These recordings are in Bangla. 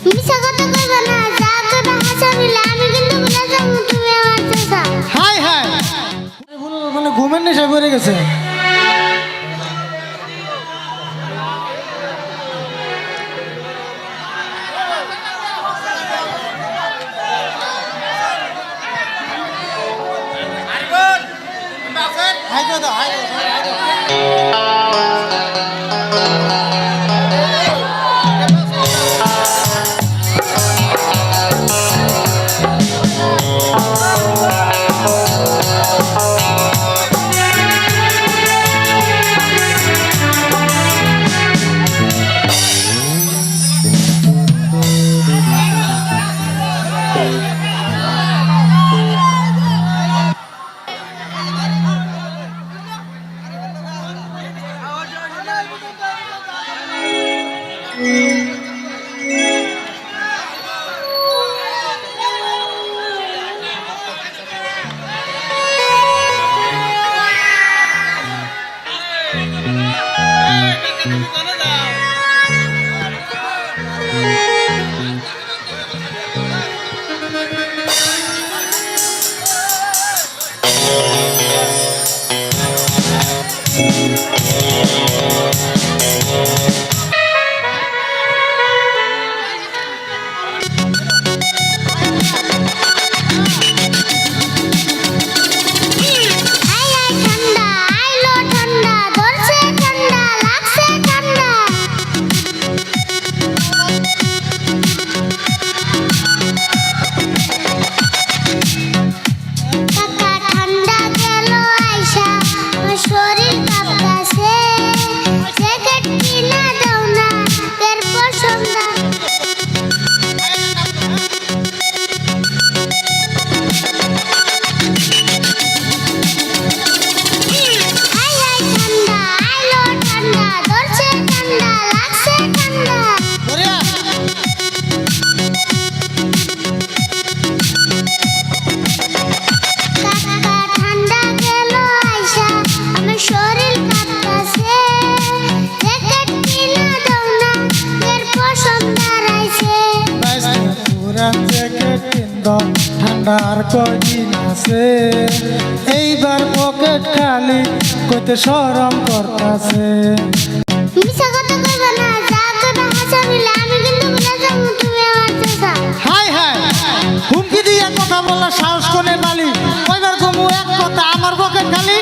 মিছা কথা কইবা না, যা কইবা হাসা মিলে। আমি কিন্তু বলে যাব তুমি আমার চাচা। হাই হাই মানে ঘুমের নেশা পড়ে গেছে। ঠান্ডার কয়দিন আছে, এইবার পকেট খালি কইতে শরম করতাছে। মিছা কথা কইবা না, যা কইবা হাসা মিলে। আমি কিন্তু বলে যাব তুমি আমার চাচা। হাই হাই হুমকি দিয়ে কথা বলার সাহস কোনে মালি? কইবার কমু এক কথা, আমার পকেট খালি।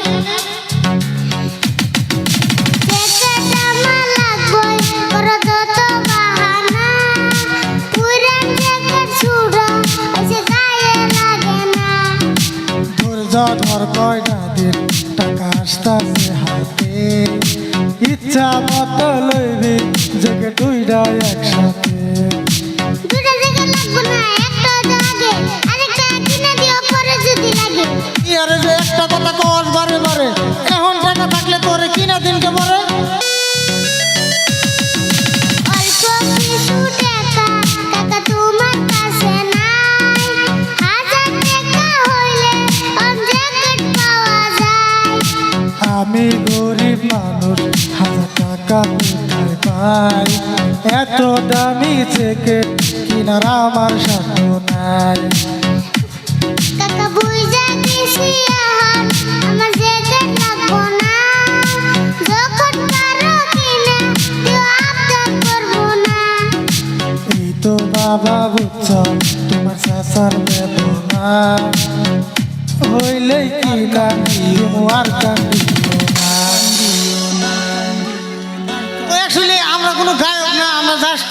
ধর কয়টা দিন টাকা আসতাছে হাতে, ইচ্ছা মতো লইবি জেগে দুইটা একসাথে। দুইটা জায়গা লাগবে না, একটা জায়গা আরেকটা কিনে দিও পরে যদি লাগে। কি আরে যে একটা কথা কস বারে বারে, এখন টাকা থাকলে তোরে কিনা দিনকে পরে। অল্প কিছু টাকা টাকা তোমার কাছে নাই, 1000 টাকা হইলে জ্যাকেট পাওয়া যায়। আমি গরিব মানুষ, 1000 টাকা কোথায় পাই? এত দামি জ্যাকেট কিনার আমার সাধ্য নাই। কাকা বুঝা গেছি এখন আমার জ্যাকেট লাগবো না, যখন পারো কিনে দিও আবদার করবো না। এই তো বাবা বুঝছ তোমার চাচার বেদনা, হইলেই কি কান্দিও আর কান্দিও না। আমরা কোনো গায়ক না, আমরা জাস্ট